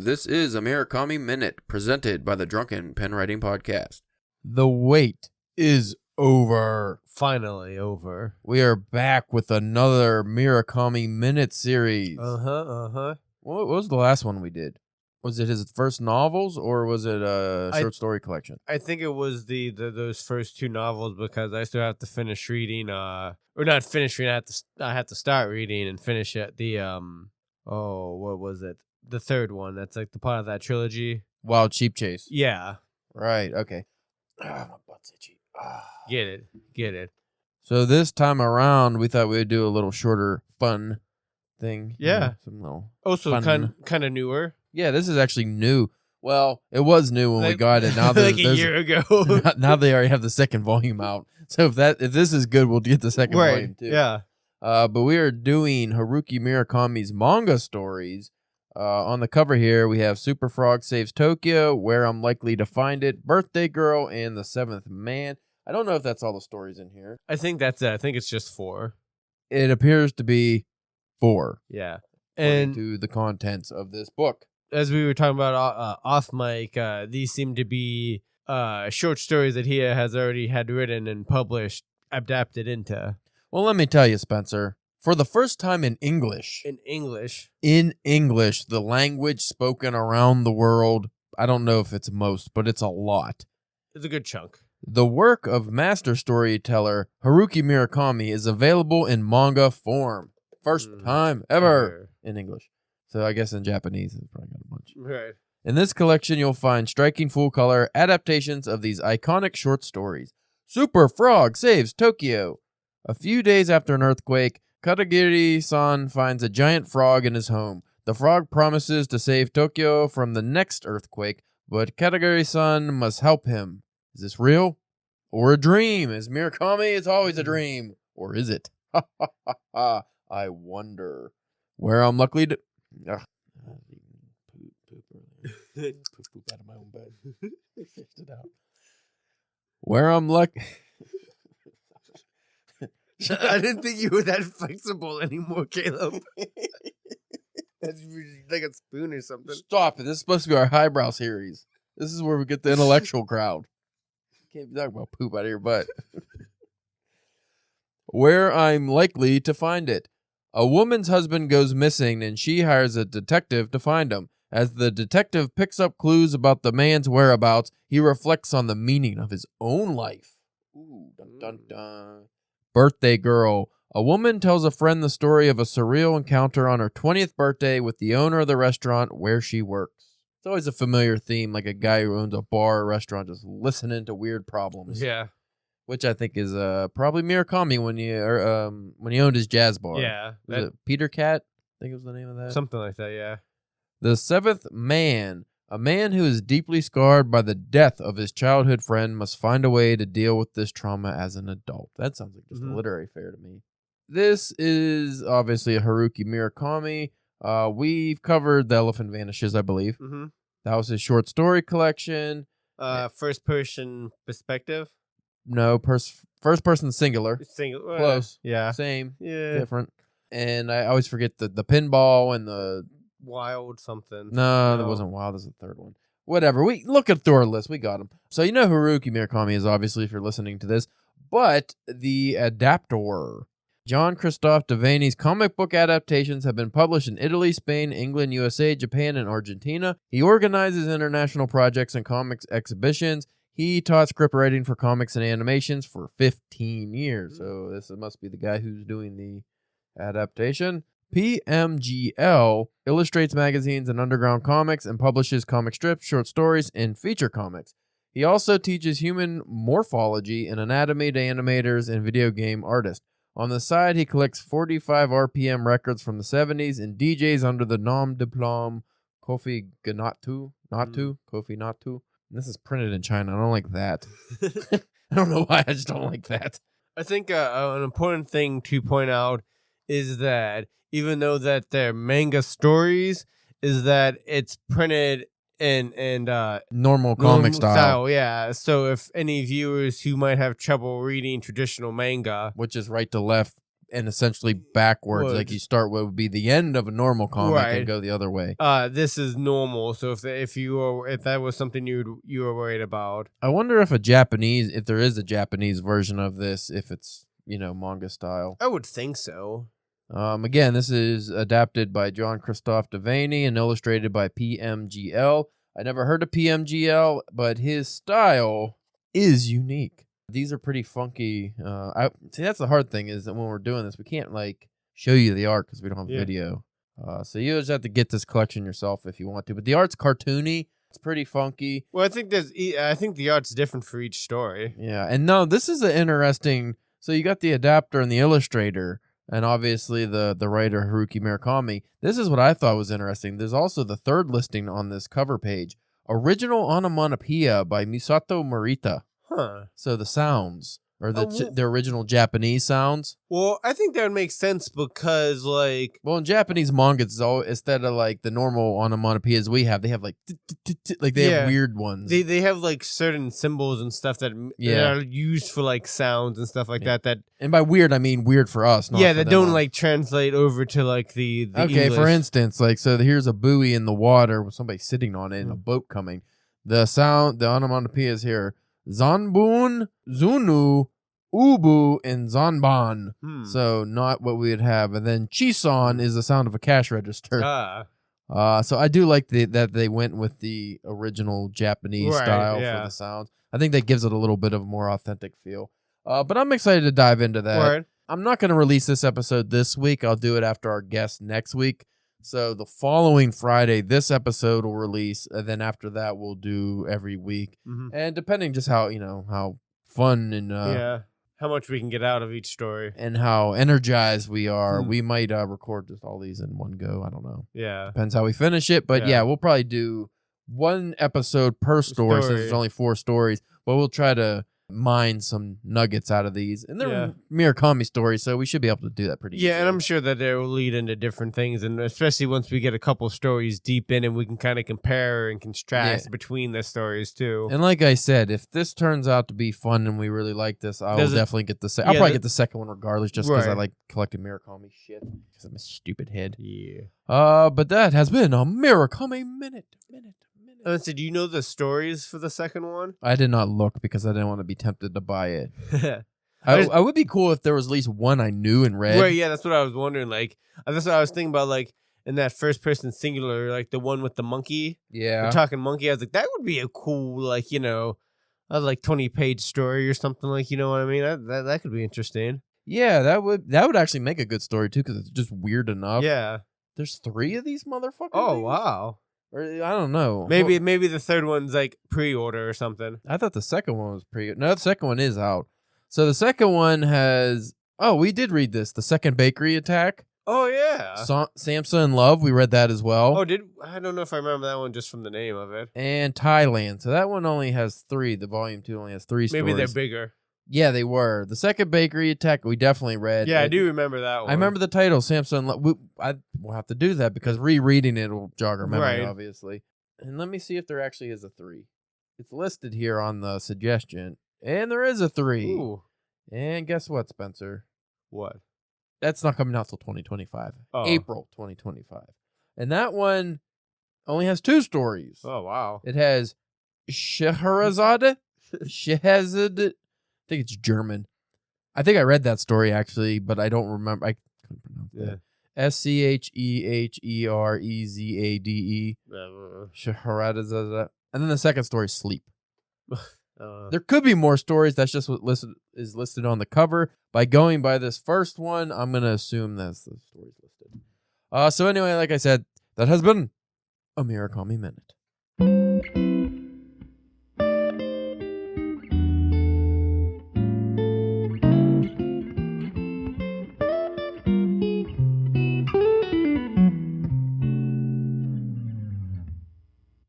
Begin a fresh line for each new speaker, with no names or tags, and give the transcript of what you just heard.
This is A Murakami Minute, presented by the Drunken Pen Writing Podcast.
The wait is over.
Finally over.
We are back with another Murakami Minute series.
Uh-huh.
What was the last one we did? Was it his first novels, or was it a short story collection?
I think it was those first two novels, because I still have to finish reading, or not finish reading, I have to start reading and finish it. What was it? The third one. That's like the part of that trilogy.
Wild Sheep Chase.
Yeah.
Right, okay. My butt's itchy.
Get it.
So this time around, we thought we would do a little shorter, fun thing.
Yeah.
Some little
Also
fun.
kind of newer.
Yeah, this is actually new. Well, it was new when we got it. Now
like a year ago.
Now they already have the second volume out. So if this is good, we'll get the second volume too.
Yeah.
But we are doing Haruki Murakami's manga stories. On the cover here, we have Super Frog Saves Tokyo, Where I'm Likely to Find It, Birthday Girl, and The Seventh Man. I don't know if that's all the stories in here.
I think that's it. I think it's just 4.
It appears to be 4.
Yeah.
And to the contents of this book.
As we were talking about off mic, these seem to be short stories that he has already had written and published, adapted into.
Well, let me tell you, Spencer. For the first time in English, the language spoken around the world, I don't know if it's most, but it's a lot.
It's a good chunk.
The work of master storyteller Haruki Murakami is available in manga form. First time ever in English. So I guess in Japanese, it's probably got a bunch.
Right.
In this collection, you'll find striking full-color adaptations of these iconic short stories. Super Frog Saves Tokyo. A few days after an earthquake, Katagiri-san finds a giant frog in his home. The frog promises to save Tokyo from the next earthquake, but Katagiri-san must help him. Is this real? Or a dream? Is Murakami? It's always a dream. Or is it? Ha ha ha ha. I wonder. Where I'm lucky to... Ugh. Poop out of my own bed. Fixed it out. Where I'm lucky...
I didn't think you were that flexible anymore, Caleb. That's like a spoon or something.
Stop it. This is supposed to be our highbrow series. This is where we get the intellectual crowd. Can't be talking about poop out of your butt. Where I'm likely to find it. A woman's husband goes missing and she hires a detective to find him. As the detective picks up clues about the man's whereabouts, he reflects on the meaning of his own life. Ooh, dun dun dun. Birthday Girl. A woman tells a friend the story of a surreal encounter on her 20th birthday with the owner of the restaurant where she works. It's always a familiar theme, like a guy who owns a bar or restaurant just listening to weird problems.
Yeah.
Which I think is probably Murakami when he owned his jazz bar.
Yeah.
Was it Peter Cat? I think it was the name of that.
Something like that, yeah.
The Seventh Man. A man who is deeply scarred by the death of his childhood friend must find a way to deal with this trauma as an adult. That sounds like just a literary fare to me. This is obviously a Haruki Murakami. We've covered The Elephant Vanishes, I believe.
Mm-hmm.
That was his short story collection.
First person perspective?
No, first person singular.
Single.
Close.
Yeah.
Same.
Yeah.
Different. And I always forget the pinball and the...
Wild something.
No, that wasn't Wild. That's the third one. Whatever. We look at through our list. We got him. So you know Haruki Murakami is obviously if you're listening to this, but the adaptor. John Christophe Deveney's comic book adaptations have been published in Italy, Spain, England, USA, Japan, and Argentina. He organizes international projects and comics exhibitions. He taught script writing for comics and animations for 15 years. So this must be the guy who's doing the adaptation. PMGL illustrates magazines and underground comics and publishes comic strips, short stories, and feature comics. He also teaches human morphology and anatomy to animators and video game artists. On the side, he collects 45 RPM records from the 70s and DJs under the nom de plume Kofi Ganatu. Kofi Natu. This is printed in China. I don't like that. I don't know why. I just don't like that.
I think an important thing to point out is that even though that they're manga stories, is that it's printed in
normal comic style.
Yeah. So if any viewers who might have trouble reading traditional manga,
which is right to left, and essentially backwards. Like you start what would be the end of a normal comic and go the other way.
This is normal. So if that was something you were worried about,
I wonder if there is a Japanese version of this, if it's manga style.
I would think so.
Again, this is adapted by Jean-Christophe Deveney and illustrated by PMGL. I never heard of PMGL, but his style is unique. These are pretty funky. See, that's the hard thing is that when we're doing this, we can't show you the art because we don't have video. So you just have to get this collection yourself if you want to. But the art's cartoony. It's pretty funky.
Well, I think the art's different for each story.
Yeah, and no, this is an interesting. So you got the adapter and the illustrator, and obviously the writer Haruki Murakami. This is what I thought was interesting. There's also the third listing on this cover page: original onomatopoeia by Misato Morita.
Huh.
So the sounds, or the original Japanese sounds.
Well, I think that would make sense because,
in Japanese manga, it's all instead of the normal onomatopoeias we have, they have they have weird ones.
They have certain symbols and stuff that are used for sounds and stuff like that.
And by weird, I mean weird for us. Not
that don't translate over to the
okay,
English.
For instance, so here's a buoy in the water with somebody sitting on it and a boat coming. The onomatopoeia is here. Zanbun, Zunu, Ubu, and Zanban. So not what we would have. And then Chison is the sound of a cash register. So I do like that they went with the original Japanese style for the sounds. I think that gives it a little bit of a more authentic feel. But I'm excited to dive into that.
Word.
I'm not going to release this episode this week. I'll do it after our guest next week. So the following Friday, this episode will release, and then after that, we'll do every week.
Mm-hmm.
And depending just how fun and
how much we can get out of each story
and how energized we are, we might record just all these in one go. I don't know.
Yeah,
depends how we finish it. But we'll probably do one episode per story since there's only 4 stories. But we'll try to mine some nuggets out of these, and they're Murakami stories, so we should be able to do that pretty easily.
And I'm sure that they will lead into different things, and especially once we get a couple stories deep in, and we can kind of compare and contrast between the stories too.
And like I said, if this turns out to be fun and we really like this, I will definitely get the second. I'll probably get the second one regardless, just because I like collecting Murakami shit. Because I'm a stupid head.
Yeah.
But that has been a Murakami minute.
So do you know the stories for the second one?
I did not look because I didn't want to be tempted to buy it. I would be cool if there was at least one I knew and read.
Right, yeah, that's what I was wondering. That's what I was thinking about, in that first person singular, the one with the monkey.
Yeah.
The talking monkey. I was like, that would be a cool, a 20-page story or something, you know what I mean? That could be interesting.
Yeah, that would actually make a good story, too, because it's just weird enough.
Yeah.
There's 3 of these motherfuckers?
Oh, wow.
Or, I don't know.
Maybe the third one's pre-order or something.
I thought the second one was no, the second one is out. So the second one has we did read this, the second bakery attack.
Oh yeah.
Samsa in Love, we read that as well.
Oh, I don't know if I remember that one just from the name of it.
And Thailand. So that one only has 3. The volume 2 only has 3 stories.
Maybe they're bigger.
Yeah, they were. The second bakery attack we definitely read.
Yeah, I do remember that one.
I remember the title, Samsa in Love. We'll have to do that because rereading it will jog our memory, obviously. And let me see if there actually is a 3. It's listed here on the suggestion. And there is a 3.
Ooh.
And guess what, Spencer?
What?
That's not coming out till 2025.
Oh.
April 2025. And that one only has 2 stories.
Oh, wow.
It has Scheherazade. I think it's German. I think I read that story, actually, but I don't remember. I couldn't pronounce that. Scheherazade. Scheherazade. And then the second story is Sleep. There could be more stories. That's just what is listed on the cover. By going by this first one, I'm going to assume that's the stories listed. So anyway, like I said, that has been a Murakami Minute.